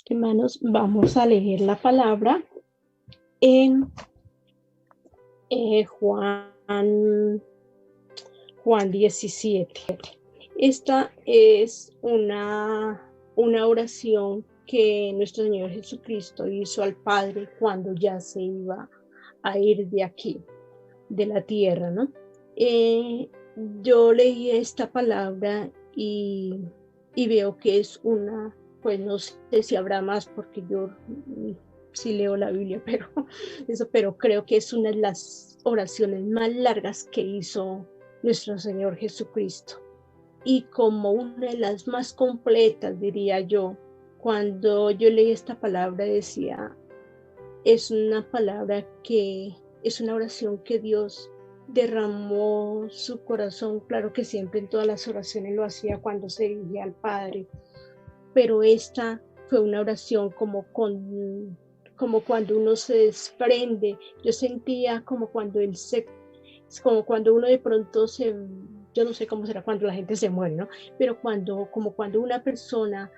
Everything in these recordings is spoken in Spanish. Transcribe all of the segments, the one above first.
Hermanos, vamos a leer la palabra en Juan 17. Esta es una oración que nuestro Señor Jesucristo hizo al Padre cuando ya se iba a ir de aquí, de la tierra, ¿no? Yo leí esta palabra y veo que es pues no sé si habrá más porque yo sí leo la Biblia, pero creo que es una de las oraciones más largas que hizo nuestro Señor Jesucristo y como una de las más completas, diría yo. Cuando yo leí esta palabra decía, es una palabra que es una oración que Dios derramó su corazón. Claro que siempre en todas las oraciones lo hacía cuando se dirigía al Padre, pero esta fue una oración como cuando uno se desprende. Yo sentía como cuando uno de pronto yo no sé cómo será cuando la gente se muere, ¿no? Pero como cuando una persona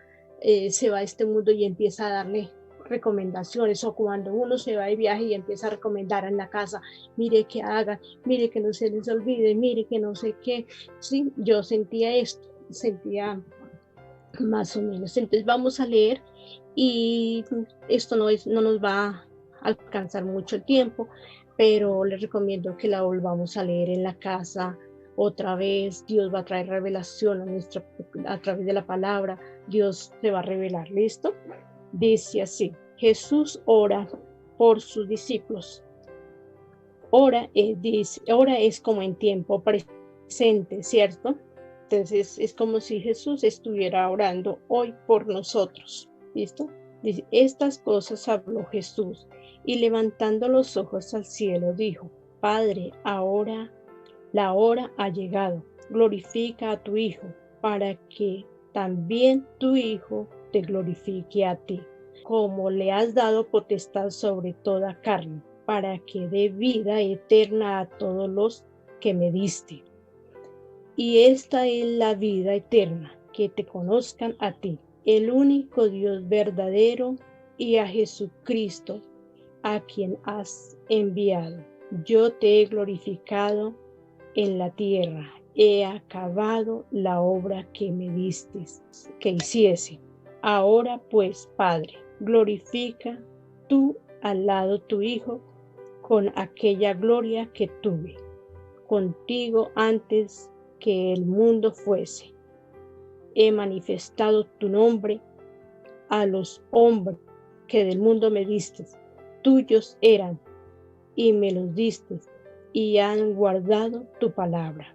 se va a este mundo y empieza a darle recomendaciones, o cuando uno se va de viaje y empieza a recomendar en la casa, mire que haga, mire que no se les olvide, mire que no sé qué. Sí, yo sentía esto, sentía más o menos. Entonces vamos a leer y esto no nos va a alcanzar mucho el tiempo, pero les recomiendo que la volvamos a leer en la casa otra vez. Dios va a traer revelación a través de la palabra. Dios te va a revelar. ¿Listo? Dice así: Jesús ora por sus discípulos. Ora es como en tiempo presente, ¿cierto? Entonces es como si Jesús estuviera orando hoy por nosotros. ¿Listo? Dice, estas cosas habló Jesús y levantando los ojos al cielo dijo, Padre, ahora la hora ha llegado. Glorifica a tu Hijo para que también tu Hijo te glorifique a ti, como le has dado potestad sobre toda carne, para que dé vida eterna a todos los que me diste. Y esta es la vida eterna, que te conozcan a ti, el único Dios verdadero, y a Jesucristo, a quien has enviado. Yo te he glorificado en la tierra, he acabado la obra que me diste que hiciese. Ahora pues, Padre, glorifica tú al lado tu Hijo con aquella gloria que tuve contigo antes que el mundo fuese. He manifestado tu nombre a los hombres que del mundo me diste. Tuyos eran y me los diste y han guardado tu palabra.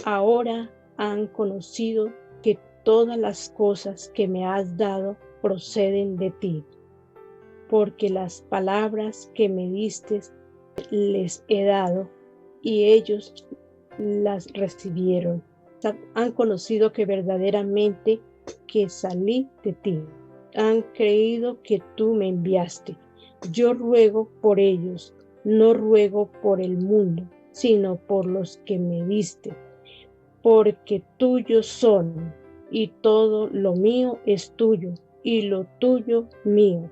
Ahora han conocido que todas las cosas que me has dado proceden de ti, porque las palabras que me diste les he dado y ellos las recibieron. Han conocido que verdaderamente que salí de ti. Han creído que tú me enviaste. Yo ruego por ellos, no ruego por el mundo, sino por los que me diste, porque tuyos son, y todo lo mío es tuyo, y lo tuyo mío,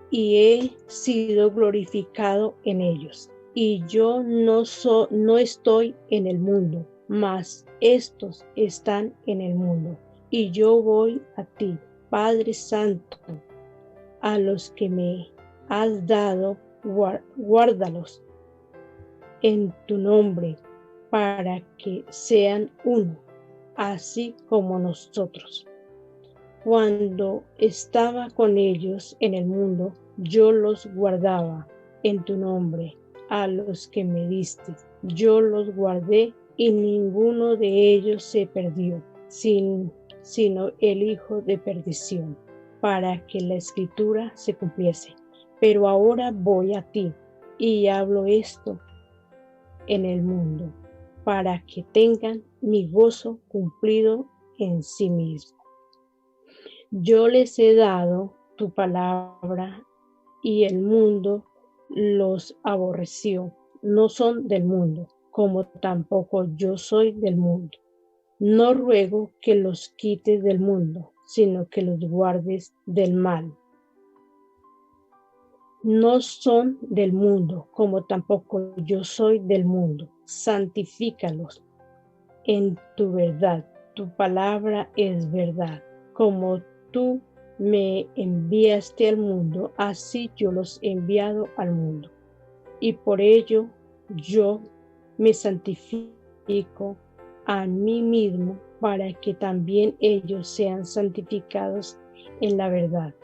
y he sido glorificado en ellos. Y yo no estoy en el mundo, mas estos están en el mundo. Y yo voy a ti, Padre Santo, a los que me has dado, guárdalos en tu nombre, para que sean uno, así como nosotros. Cuando estaba con ellos en el mundo, yo los guardaba en tu nombre, a los que me diste. Yo los guardé y ninguno de ellos se perdió, sino el hijo de perdición, para que la escritura se cumpliese. Pero ahora voy a ti y hablo esto en el mundo, para que tengan mi gozo cumplido en sí mismo. Yo les he dado tu palabra y el mundo los aborreció. No son del mundo, como tampoco yo soy del mundo. No ruego que los quites del mundo, sino que los guardes del mal. No son del mundo, como tampoco yo soy del mundo. Santifícalos en tu verdad. Tu palabra es verdad. Como tú me enviaste al mundo, así yo los he enviado al mundo. Y por ello yo me santifico a mí mismo para que también ellos sean santificados en la verdad.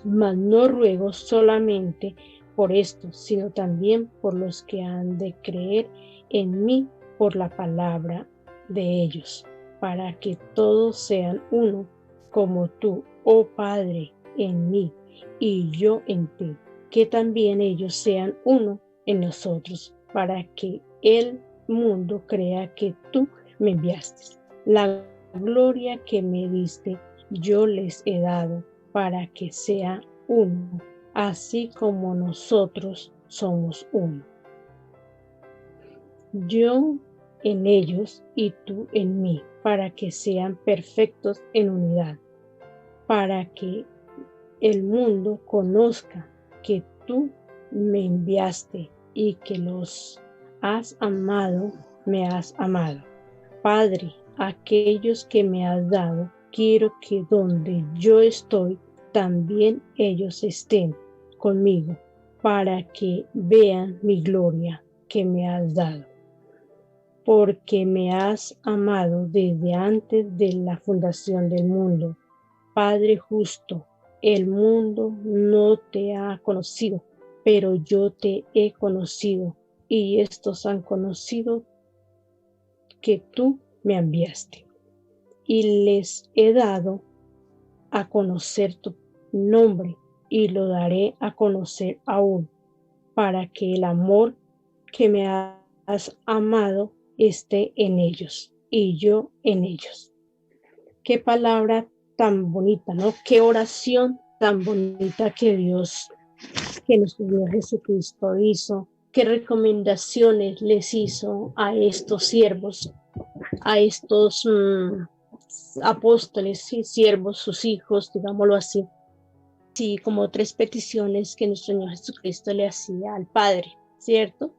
Mas no ruego solamente por esto, sino también por los que han de creer en mí por la palabra de ellos, para que todos sean uno, como tú, oh Padre, en mí y yo en ti, que también ellos sean uno en nosotros, para que el mundo crea que tú me enviaste. La gloria que me diste, yo les he dado, para que sea uno, así como nosotros somos uno. Yo en ellos y tú en mí, para que sean perfectos en unidad, para que el mundo conozca que tú me enviaste y que los has amado, me has amado. Padre, aquellos que me has dado, quiero que donde yo estoy, también ellos estén conmigo, para que vean mi gloria que me has dado. Porque me has amado desde antes de la fundación del mundo. Padre justo, el mundo no te ha conocido, pero yo te he conocido, y estos han conocido que tú me enviaste. Y les he dado a conocer tu nombre, y lo daré a conocer aún, para que el amor que me has amado esté en ellos, y yo en ellos. Qué palabra tan bonita, ¿no? Qué oración tan bonita que nuestro Señor Jesucristo hizo. Qué recomendaciones les hizo a estos siervos, a estos apóstoles y siervos, sus hijos, digámoslo así. Sí, como 3 peticiones que nuestro Señor Jesucristo le hacía al Padre, ¿cierto?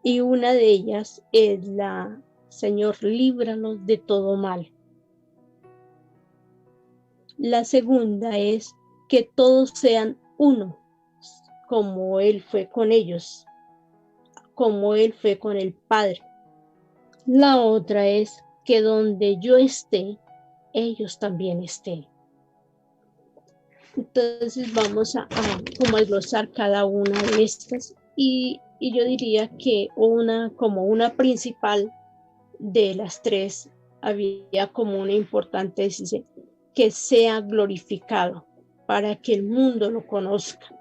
Y una de ellas es la: Señor, líbranos de todo mal. La segunda es que todos sean uno, como Él fue con ellos, como Él fue con el Padre. La otra es que donde yo esté, ellos también estén. Entonces vamos a como desglosar cada una de estas, y yo diría que como una principal de las 3 había como una importante, dice, que sea glorificado para que el mundo lo conozca,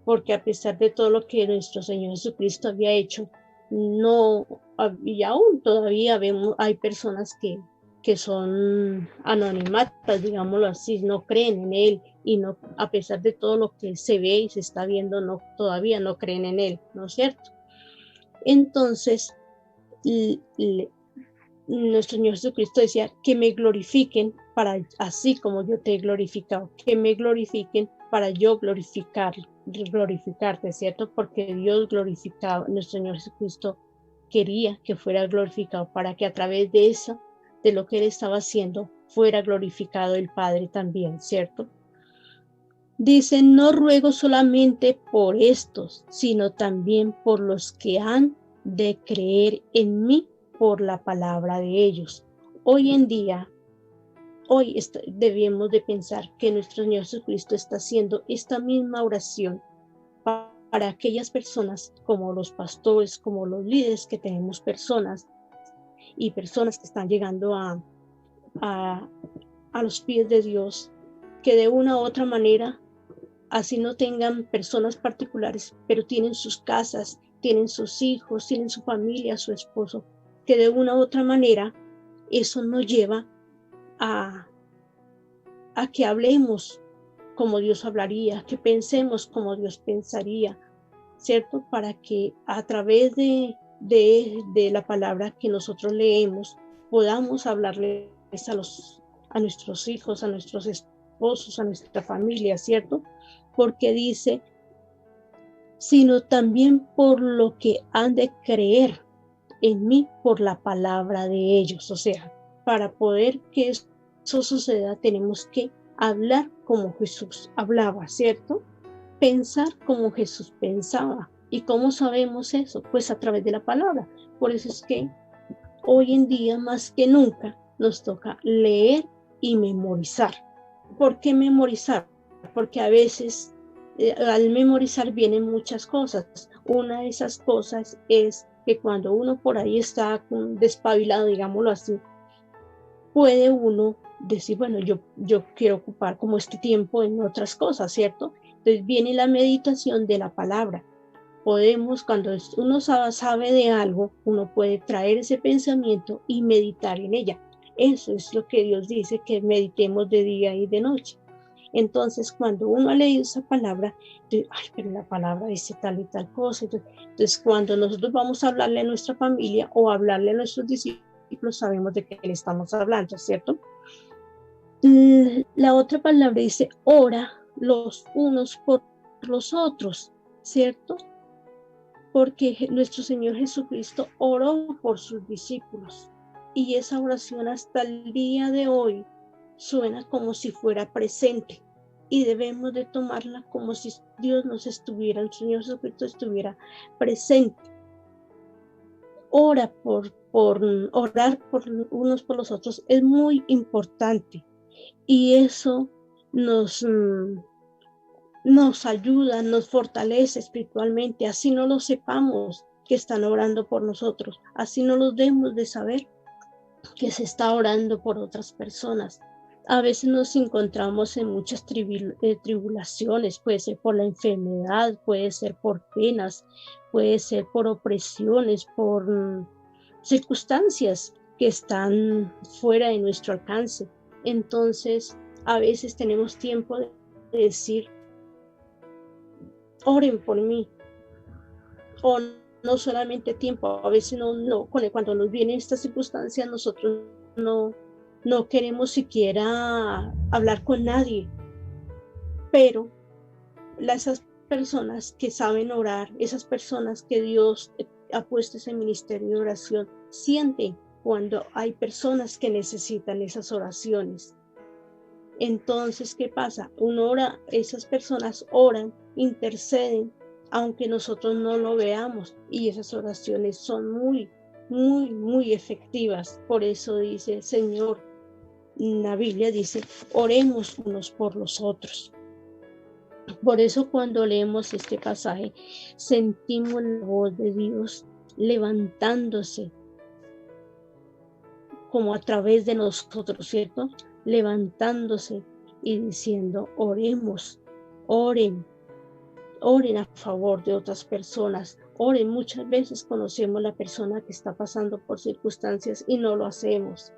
porque a pesar de todo lo que nuestro Señor Jesucristo había hecho, no, y aún todavía hay personas que son anonimatas, digámoslo así, no creen en Él, y no, a pesar de todo lo que se ve y se está viendo, todavía no creen en Él, ¿no es cierto? Entonces, nuestro Señor Jesucristo decía que me glorifiquen para así como yo te he glorificado, que me glorifiquen para yo glorificarte, ¿cierto? Porque Dios glorificado, nuestro Señor Jesucristo quería que fuera glorificado para que a través de eso, de lo que Él estaba haciendo, fuera glorificado el Padre también, ¿cierto? Dice, no ruego solamente por estos, sino también por los que han de creer en mí por la palabra de ellos. Hoy en día, debemos de pensar que nuestro Señor Jesucristo está haciendo esta misma oración para aquellas personas, como los pastores, como los líderes, que tenemos personas y personas que están llegando a los pies de Dios, que de una u otra manera, así no tengan personas particulares, pero tienen sus casas, tienen sus hijos, tienen su familia, su esposo, que de una u otra manera eso nos lleva a que hablemos como Dios hablaría, que pensemos como Dios pensaría, ¿cierto? Para que a través de la palabra que nosotros leemos podamos hablarles a a nuestros hijos, a nuestros esposos, a nuestra familia, ¿cierto? Porque dice, sino también por lo que han de creer en mí por la palabra de ellos. O sea, para poder que eso suceda, tenemos que hablar como Jesús hablaba, ¿cierto? Pensar como Jesús pensaba. ¿Y cómo sabemos eso? Pues a través de la palabra. Por eso es que hoy en día, más que nunca, nos toca leer y memorizar. ¿Por qué memorizar? Porque a veces al memorizar vienen muchas cosas. Una de esas cosas es que cuando uno por ahí está despabilado, digámoslo así, puede uno decir, bueno, yo quiero ocupar como este tiempo en otras cosas, ¿cierto? Entonces viene la meditación de la palabra. Podemos, cuando uno sabe de algo, uno puede traer ese pensamiento y meditar en ella. Eso es lo que Dios dice, que meditemos de día y de noche. Entonces, cuando uno ha leído esa palabra, ay, pero la palabra dice tal y tal cosa. Entonces, cuando nosotros vamos a hablarle a nuestra familia o hablarle a nuestros discípulos, sabemos de qué le estamos hablando, ¿cierto? La otra palabra dice, ora los unos por los otros, ¿cierto? Porque nuestro Señor Jesucristo oró por sus discípulos y esa oración hasta el día de hoy suena como si fuera presente y debemos de tomarla como si Dios nos estuviera, el Señor Jesucristo estuviera presente. Orar por unos por los otros es muy importante y eso nos ayuda, nos fortalece espiritualmente, así no lo sepamos que están orando por nosotros, así no lo debemos de saber que se está orando por otras personas. A veces nos encontramos en muchas tribulaciones, puede ser por la enfermedad, puede ser por penas, puede ser por opresiones, por circunstancias que están fuera de nuestro alcance. Entonces, a veces tenemos tiempo de decir, oren por mí, o no solamente tiempo, a veces cuando nos vienen estas circunstancias, nosotros no queremos siquiera hablar con nadie, pero esas personas que saben orar, esas personas que Dios ha puesto ese ministerio de oración, sienten cuando hay personas que necesitan esas oraciones. Entonces, ¿qué pasa? Uno ora, esas personas oran, interceden, aunque nosotros no lo veamos, y esas oraciones son muy, muy, muy efectivas. Por eso dice el Señor, la Biblia dice, oremos unos por los otros. Por eso cuando leemos este pasaje, sentimos la voz de Dios levantándose como a través de nosotros, ¿cierto? Levantándose y diciendo, oremos, oren a favor de otras personas, oren. Muchas veces conocemos a la persona que está pasando por circunstancias y no lo hacemos.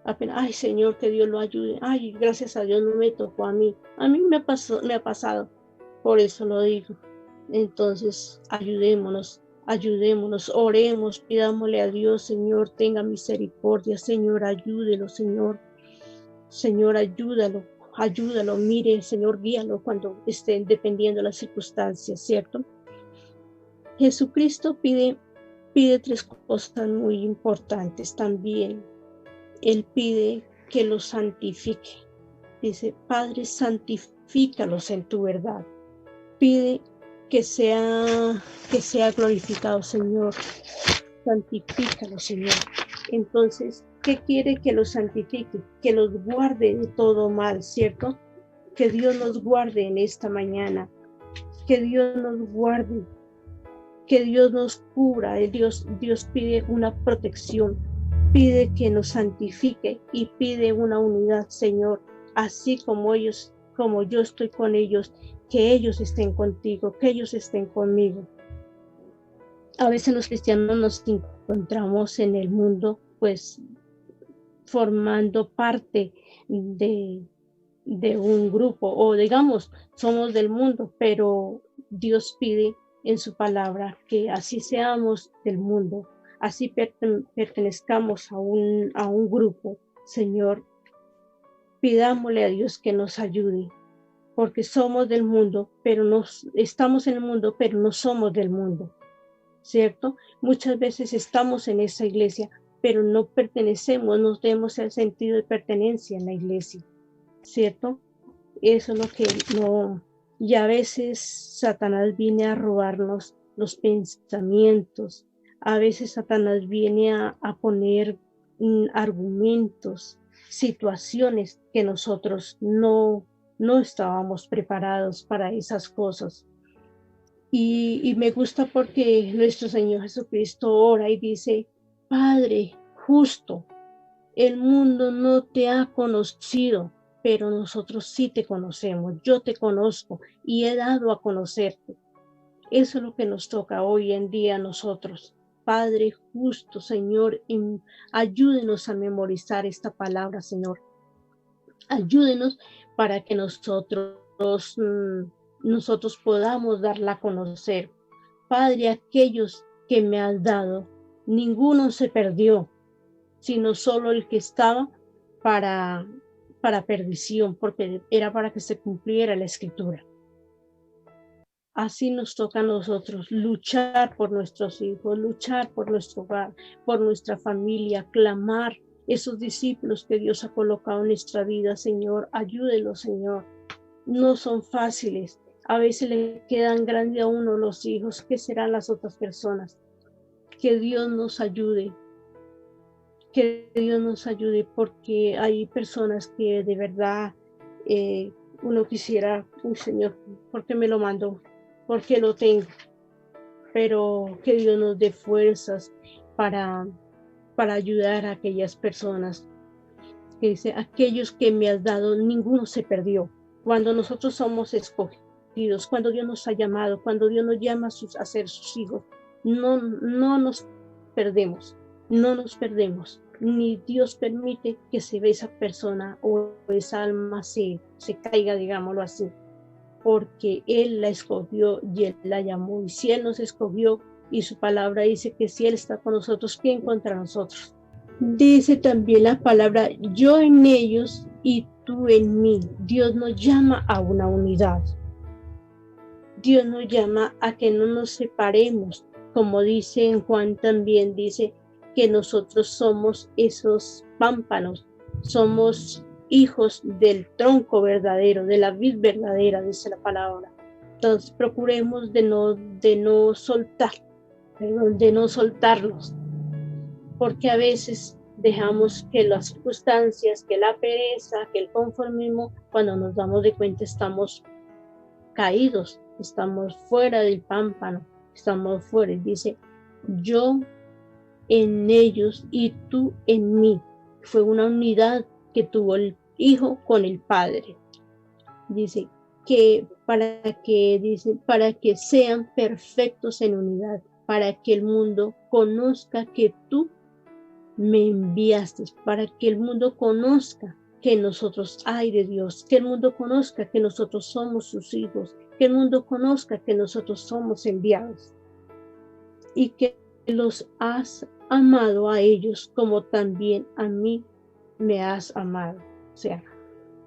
Apenas, ay Señor, que Dios lo ayude, ay, gracias a Dios no me tocó a mí me ha pasado, por eso lo digo. Entonces, ayudémonos, oremos, pidámosle a Dios, Señor, tenga misericordia, Señor, ayúdelo, Señor, ayúdalo, mire, Señor, guíalo cuando estén dependiendo de las circunstancias, ¿cierto? Jesucristo pide tres cosas muy importantes también. Él pide que los santifique. Dice, Padre, santifícalos en tu verdad. Pide que sea glorificado, Señor. Santifícalo, Señor. Entonces, ¿qué quiere que los santifique? Que los guarde de todo mal, ¿cierto? Que Dios nos guarde en esta mañana. Que Dios nos guarde. Que Dios nos cubra. Dios pide una protección. Pide que nos santifique y pide una unidad, Señor. Así como yo estoy con ellos, que ellos estén contigo, que ellos estén conmigo. A veces los cristianos nos encontramos en el mundo, pues, formando parte de un grupo, o digamos, somos del mundo, pero Dios pide en su palabra que así seamos del mundo, así pertenezcamos a un grupo. Señor, pidámosle a Dios que nos ayude, porque somos del mundo, pero estamos en el mundo, pero no somos del mundo, ¿cierto? Muchas veces estamos en esa iglesia, pero no pertenecemos, no tenemos el sentido de pertenencia en la iglesia, ¿cierto? Eso es lo que no, y a veces Satanás viene a robarnos los pensamientos, a veces Satanás viene a poner argumentos, situaciones que nosotros no estábamos preparados para esas cosas. Y me gusta porque nuestro Señor Jesucristo ora y dice: Padre justo, el mundo no te ha conocido, pero nosotros sí te conocemos. Yo te conozco y he dado a conocerte. Eso es lo que nos toca hoy en día a nosotros. Padre justo, Señor, ayúdenos a memorizar esta palabra, Señor. Ayúdenos para que nosotros podamos darla a conocer. Padre, aquellos que me has dado, ninguno se perdió, sino solo el que estaba para perdición, porque era para que se cumpliera la escritura. Así nos toca a nosotros luchar por nuestros hijos, luchar por nuestro hogar, por nuestra familia, clamar esos discípulos que Dios ha colocado en nuestra vida. Señor, ayúdelos, Señor. No son fáciles. A veces le quedan grandes a uno los hijos. ¿Qué serán las otras personas? Que Dios nos ayude. Que Dios nos ayude, porque hay personas que de verdad uno quisiera, Señor, ¿por qué me lo mandó? ¿Por qué lo tengo? Pero que Dios nos dé fuerzas para ayudar a aquellas personas. Que dice: aquellos que me has dado, ninguno se perdió. Cuando nosotros somos escogidos, cuando Dios nos ha llamado, cuando Dios nos llama a ser sus hijos, no nos perdemos, no nos perdemos. Ni Dios permite que esa persona o esa alma se caiga, digámoslo así, porque Él la escogió y Él la llamó. Y si Él nos escogió y su palabra dice que si Él está con nosotros, ¿quién contra nosotros? Dice también la palabra: yo en ellos y tú en mí. Dios nos llama a una unidad. Dios nos llama a que no nos separemos. Como dice en Juan, también dice que nosotros somos esos pámpanos, somos hijos del tronco verdadero, de la vid verdadera, dice la palabra. Entonces procuremos de no soltarnos, porque a veces dejamos que las circunstancias, que la pereza, que el conformismo, cuando nos damos de cuenta estamos caídos, estamos fuera del pámpano, estamos fuera. Dice: yo en ellos y tú en mí. Fue una unidad que tuvo el Hijo con el Padre. Dice que para que sean perfectos en unidad, para que el mundo conozca que tú me enviaste, para que el mundo conozca que nosotros hay de Dios, que el mundo conozca que nosotros somos sus hijos, que el mundo conozca que nosotros somos enviados y que los has amado a ellos como también a mí me has amado. O sea,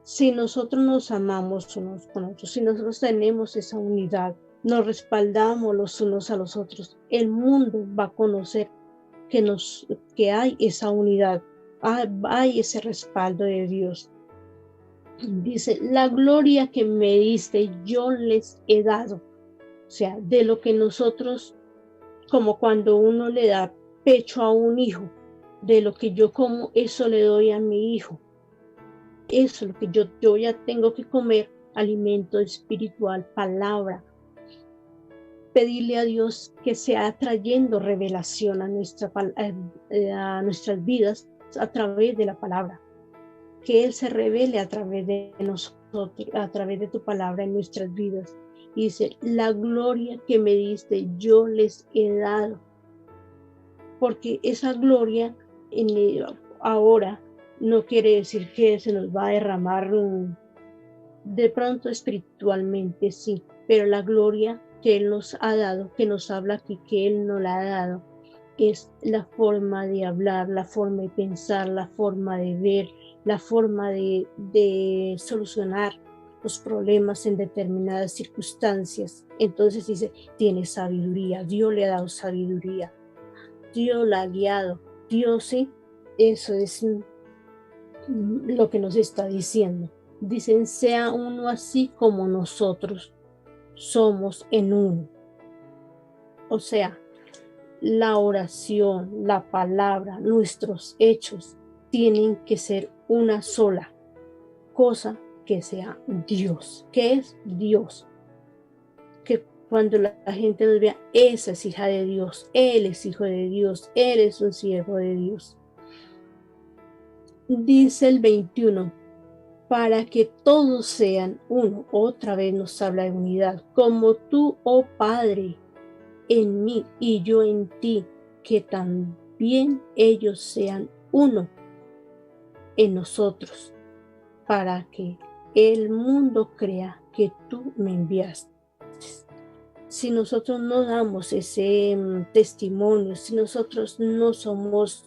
si nosotros nos amamos unos con otros, si nosotros tenemos esa unidad, nos respaldamos los unos a los otros, el mundo va a conocer que hay esa unidad, hay ese respaldo de Dios. Dice: la gloria que me diste yo les he dado. O sea, de lo que nosotros, como cuando uno le da pecho a un hijo, de lo que yo como, eso le doy a mi hijo. Eso es lo que yo ya tengo que comer, alimento espiritual, palabra. Pedirle a Dios que sea trayendo revelación a nuestras vidas a través de la palabra. Que Él se revele a través de nosotros, a través de tu palabra en nuestras vidas. Y dice: la gloria que me diste yo les he dado. Porque esa gloria ahora no quiere decir que se nos va a derramar de pronto espiritualmente, sí, pero la gloria que Él nos ha dado, que nos habla aquí, que Él nos la ha dado, es la forma de hablar, la forma de pensar, la forma de ver, la forma de solucionar los problemas en determinadas circunstancias. Entonces dice, tiene sabiduría, Dios le ha dado sabiduría, Dios la ha guiado, Dios sí, eso es lo que nos está diciendo. Dicen, sea uno así como nosotros somos en uno. O sea, la oración, la palabra, nuestros hechos tienen que ser una sola cosa, que sea Dios. ¿Qué es Dios? Que cuando la gente nos vea, esa es hija de Dios, él es hijo de Dios, él es un siervo de Dios. Dice el 21, para que todos sean uno. Otra vez nos habla de unidad, como tú, oh Padre, en mí y yo en ti, que también ellos sean uno en nosotros, para que el mundo crea que tú me enviaste. Si nosotros no damos ese testimonio, si nosotros no somos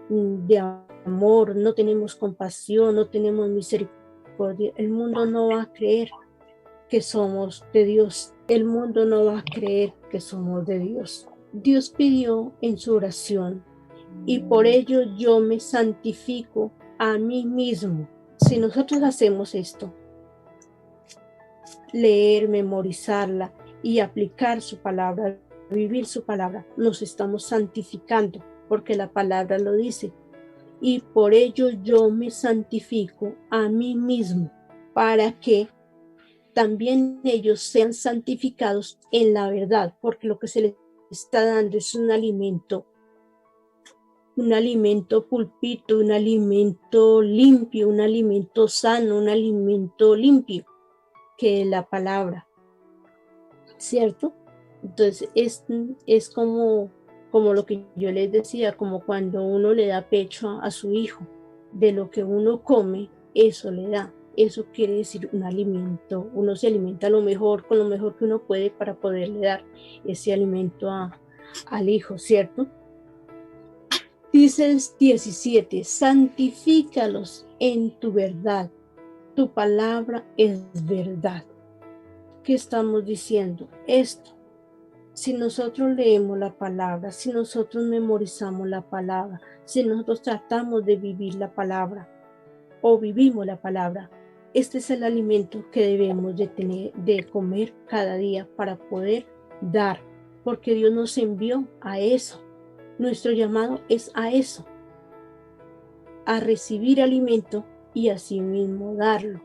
de amor, no tenemos compasión, no tenemos misericordia, el mundo no va a creer que somos de Dios. El mundo no va a creer que somos de Dios. Dios pidió en su oración, y por ello yo me santifico a mí mismo. Si nosotros hacemos esto, leer, memorizarla y aplicar su palabra, vivir su palabra, nos estamos santificando, porque la palabra lo dice. Y por ello yo me santifico a mí mismo, para que también ellos sean santificados en la verdad, porque lo que se les está dando es un alimento pulpito, un alimento limpio, un alimento sano, un alimento limpio, que es la palabra, ¿cierto? Entonces es como lo que yo les decía, como cuando uno le da pecho a su hijo, de lo que uno come, eso le da. Eso quiere decir un alimento. Uno se alimenta lo mejor, con lo mejor que uno puede, para poderle dar ese alimento al hijo, ¿cierto? Dice el 17, santifícalos en tu verdad. Tu palabra es verdad. ¿Qué estamos diciendo? Esto. Si nosotros leemos la palabra, si nosotros memorizamos la palabra, si nosotros tratamos de vivir la palabra o vivimos la palabra, este es el alimento que debemos de tener, de comer cada día para poder dar, porque Dios nos envió a eso. Nuestro llamado es a eso, a recibir alimento y así mismo darlo.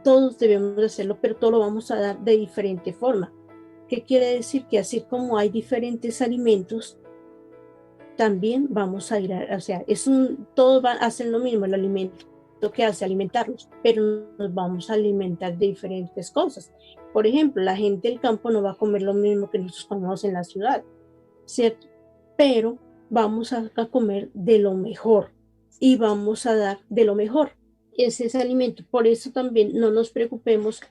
Todos debemos hacerlo, pero todo lo vamos a dar de diferente forma. ¿Qué quiere decir? Que así como hay diferentes alimentos, también vamos a ir o sea, todos hacen lo mismo, el alimento que hace alimentarlos, pero nos vamos a alimentar de diferentes cosas. Por ejemplo, la gente del campo no va a comer lo mismo que nosotros comemos en la ciudad, ¿cierto? Pero vamos a comer de lo mejor y vamos a dar de lo mejor. Ese es alimento. Por eso también no nos preocupemos,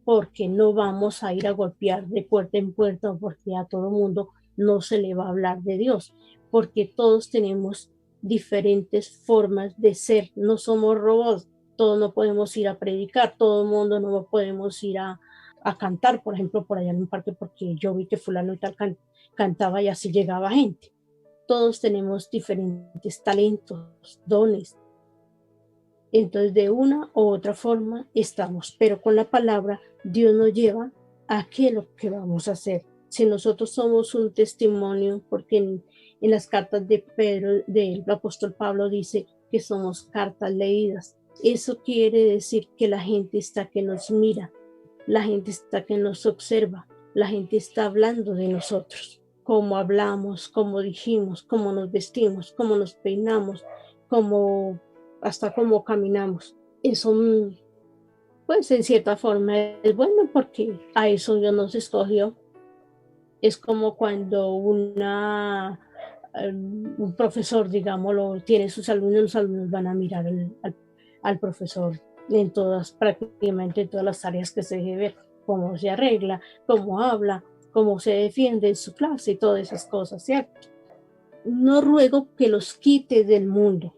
porque no vamos a ir a golpear de puerta en puerta, porque a todo mundo no se le va a hablar de Dios, porque todos tenemos diferentes formas de ser, no somos robots, todos no podemos ir a predicar, todo el mundo no podemos ir a cantar, por ejemplo, por allá en un parque, porque yo vi que fulano y tal cantaba y así llegaba gente. Todos tenemos diferentes talentos, dones. Entonces, de una u otra forma estamos, pero con la palabra Dios nos lleva a qué es lo que vamos a hacer. Si nosotros somos un testimonio, porque en las cartas de Pedro, del apóstol Pablo, dice que somos cartas leídas. Eso quiere decir que la gente está que nos mira, la gente está que nos observa, la gente está hablando de nosotros, cómo hablamos, cómo dijimos, cómo nos vestimos, cómo nos peinamos, hasta cómo caminamos. Eso, pues en cierta forma es bueno, porque a eso Dios nos escogió. Es como cuando un profesor, digámoslo, tiene sus alumnos, los alumnos van a mirar al profesor prácticamente en todas las áreas que se debe ver, cómo se arregla, cómo habla, cómo se defiende en su clase y todas esas cosas, ¿cierto? No ruego que los quite del mundo,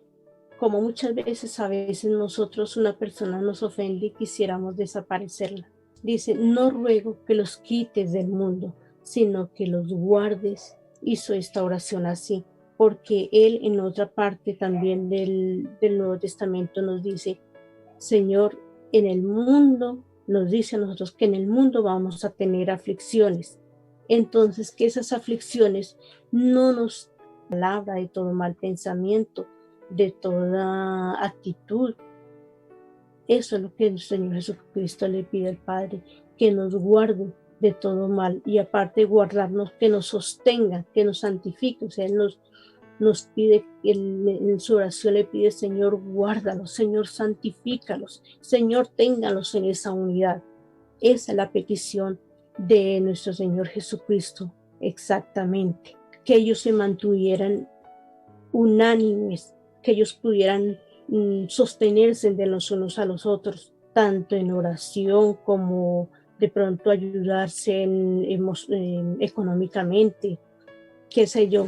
como muchas veces nosotros una persona nos ofende y quisiéramos desaparecerla. Dice, no ruego que los quites del mundo, sino que los guardes. Hizo esta oración así, porque él en otra parte también del Nuevo Testamento nos dice, Señor, en el mundo, nos dice a nosotros que en el mundo vamos a tener aflicciones. Entonces, que esas aflicciones no nos palabra de todo mal pensamiento, de toda actitud. Eso es lo que el Señor Jesucristo le pide al Padre, que nos guarde de todo mal y aparte guardarnos, que nos sostenga, que nos santifique. O sea, Él nos pide, en su oración le pide, Señor, guárdalos, Señor, santifícalos, Señor, téngalos en esa unidad. Esa es la petición de nuestro Señor Jesucristo, exactamente. Que ellos se mantuvieran unánimes, que ellos pudieran sostenerse de los unos a los otros, tanto en oración como de pronto ayudarse económicamente, qué sé yo.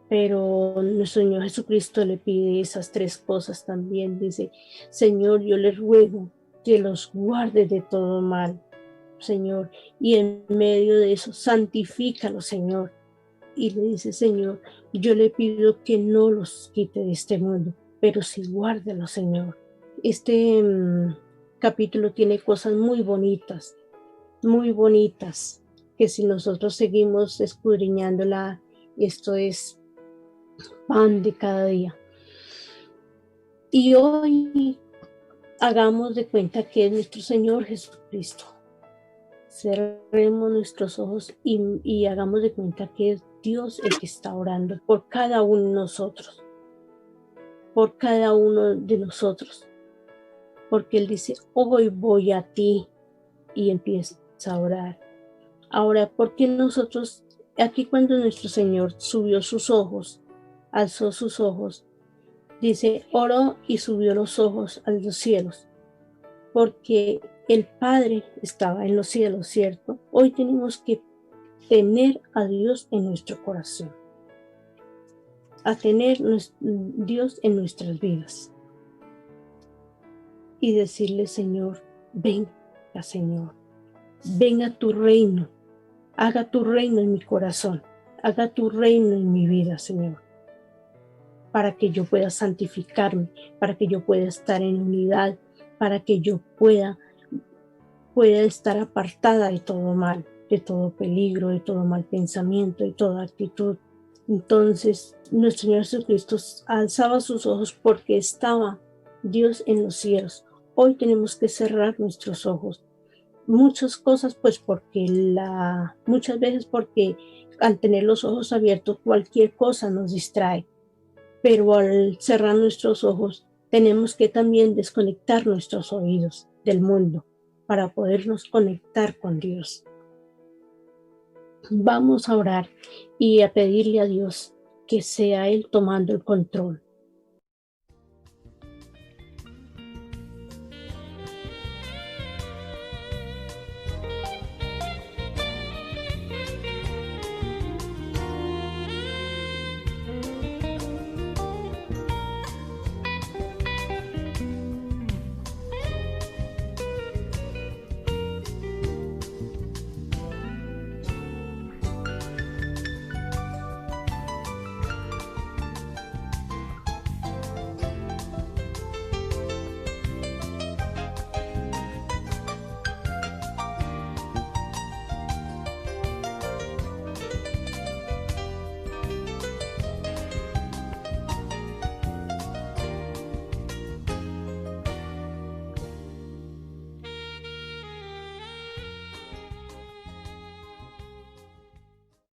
Pero nuestro Señor Jesucristo le pide esas tres cosas también. Dice, Señor, yo les ruego que los guarde de todo mal, Señor, y en medio de eso, santifícalos, Señor. Y le dice, Señor, yo le pido que no los quite de este mundo, pero sí guárdalos, Señor. Este capítulo tiene cosas muy bonitas, que si nosotros seguimos escudriñándola, esto es pan de cada día. Y hoy hagamos de cuenta que es nuestro Señor Jesucristo. Cerremos nuestros ojos y hagamos de cuenta que es Dios el que está orando por cada uno de nosotros, porque Él dice, hoy voy a ti, y empieza a orar. Ahora, ¿por qué nosotros, aquí cuando nuestro Señor subió sus ojos, alzó sus ojos, dice, oró y subió los ojos a los cielos? Porque el Padre estaba en los cielos, ¿cierto? Hoy tenemos que tener a Dios en nuestro corazón, a tener Dios en nuestras vidas y decirle, Señor, venga, Señor, venga tu reino, haga tu reino en mi corazón, haga tu reino en mi vida, Señor, para que yo pueda santificarme, para que yo pueda estar en unidad, para que yo pueda estar apartada de todo mal, de todo peligro, de todo mal pensamiento, de toda actitud. Entonces, nuestro Señor Jesucristo alzaba sus ojos porque estaba Dios en los cielos. Hoy tenemos que cerrar nuestros ojos. Muchas cosas, pues muchas veces porque al tener los ojos abiertos cualquier cosa nos distrae. Pero al cerrar nuestros ojos tenemos que también desconectar nuestros oídos del mundo para podernos conectar con Dios. Vamos a orar y a pedirle a Dios que sea Él tomando el control,